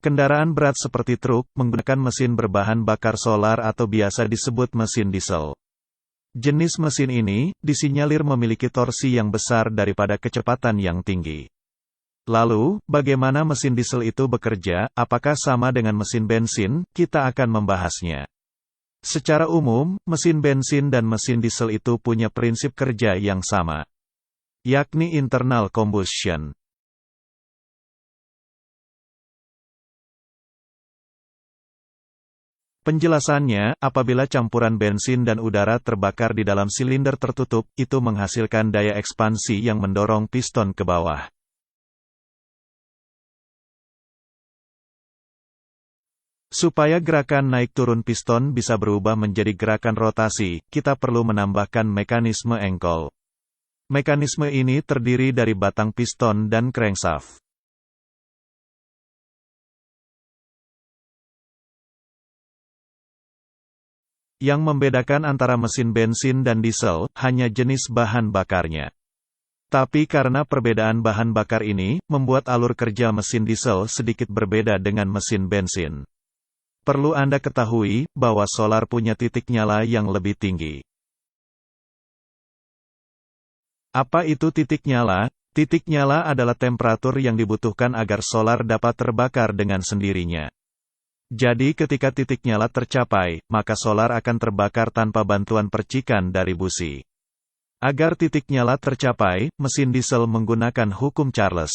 Kendaraan berat seperti truk, menggunakan mesin berbahan bakar solar atau biasa disebut mesin diesel. Jenis mesin ini, disinyalir memiliki torsi yang besar daripada kecepatan yang tinggi. Lalu, bagaimana mesin diesel itu bekerja, apakah sama dengan mesin bensin? Kita akan membahasnya. Secara umum, mesin bensin dan mesin diesel itu punya prinsip kerja yang sama, yakni internal combustion. Penjelasannya, apabila campuran bensin dan udara terbakar di dalam silinder tertutup, itu menghasilkan daya ekspansi yang mendorong piston ke bawah. Supaya gerakan naik turun piston bisa berubah menjadi gerakan rotasi, kita perlu menambahkan mekanisme engkol. Mekanisme ini terdiri dari batang piston dan crankshaft. Yang membedakan antara mesin bensin dan diesel, hanya jenis bahan bakarnya. Tapi karena perbedaan bahan bakar ini, membuat alur kerja mesin diesel sedikit berbeda dengan mesin bensin. Perlu Anda ketahui, bahwa solar punya titik nyala yang lebih tinggi. Apa itu titik nyala? Titik nyala adalah temperatur yang dibutuhkan agar solar dapat terbakar dengan sendirinya. Jadi ketika titik nyala tercapai, maka solar akan terbakar tanpa bantuan percikan dari busi. Agar titik nyala tercapai, mesin diesel menggunakan hukum Charles,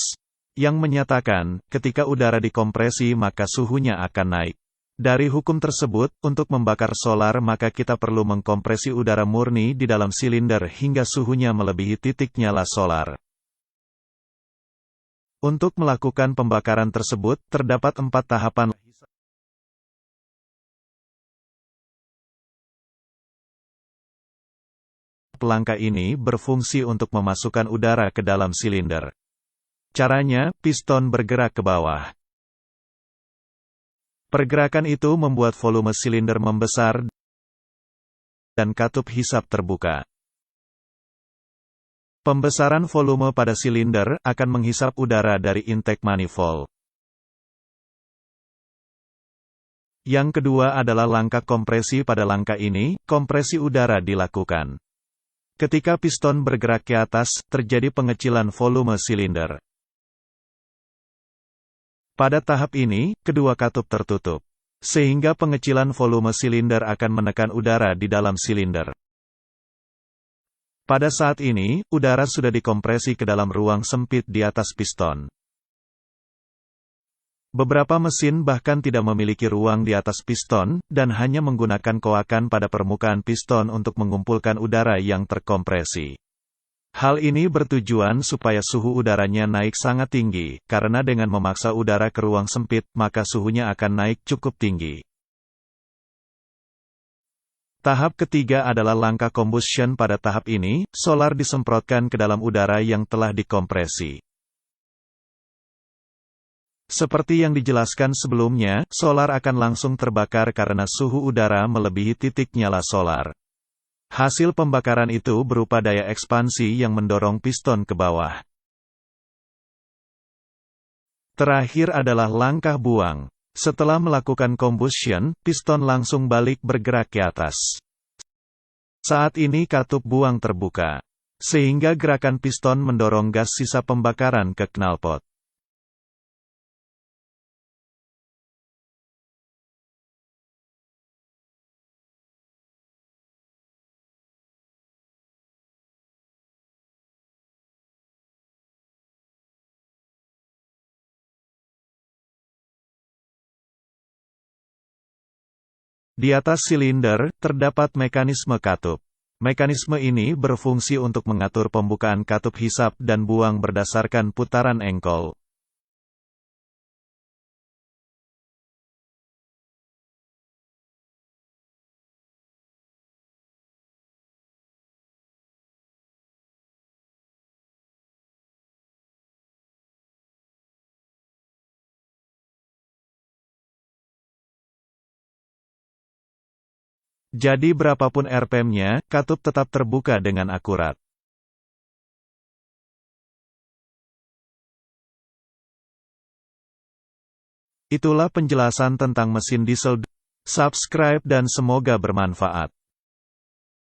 yang menyatakan, ketika udara dikompresi maka suhunya akan naik. Dari hukum tersebut, untuk membakar solar maka kita perlu mengkompresi udara murni di dalam silinder hingga suhunya melebihi titik nyala solar. Untuk melakukan pembakaran tersebut, terdapat 4 tahapan. Langkah ini berfungsi untuk memasukkan udara ke dalam silinder. Caranya, piston bergerak ke bawah. Pergerakan itu membuat volume silinder membesar dan katup hisap terbuka. Pembesaran volume pada silinder akan menghisap udara dari intake manifold. Yang kedua adalah langkah kompresi. Pada langkah ini, kompresi udara dilakukan. Ketika piston bergerak ke atas, terjadi pengecilan volume silinder. Pada tahap ini, kedua katup tertutup, sehingga pengecilan volume silinder akan menekan udara di dalam silinder. Pada saat ini, udara sudah dikompresi ke dalam ruang sempit di atas piston. Beberapa mesin bahkan tidak memiliki ruang di atas piston, dan hanya menggunakan koakan pada permukaan piston untuk mengumpulkan udara yang terkompresi. Hal ini bertujuan supaya suhu udaranya naik sangat tinggi, karena dengan memaksa udara ke ruang sempit, maka suhunya akan naik cukup tinggi. Tahap ketiga adalah langkah combustion. Pada tahap ini, solar disemprotkan ke dalam udara yang telah dikompresi. Seperti yang dijelaskan sebelumnya, solar akan langsung terbakar karena suhu udara melebihi titik nyala solar. Hasil pembakaran itu berupa daya ekspansi yang mendorong piston ke bawah. Terakhir adalah langkah buang. Setelah melakukan combustion, piston langsung balik bergerak ke atas. Saat ini katup buang terbuka, sehingga gerakan piston mendorong gas sisa pembakaran ke knalpot. Di atas silinder, terdapat mekanisme katup. Mekanisme ini berfungsi untuk mengatur pembukaan katup hisap dan buang berdasarkan putaran engkol. Jadi berapapun RPM-nya, katup tetap terbuka dengan akurat. Itulah penjelasan tentang mesin diesel. Subscribe dan semoga bermanfaat.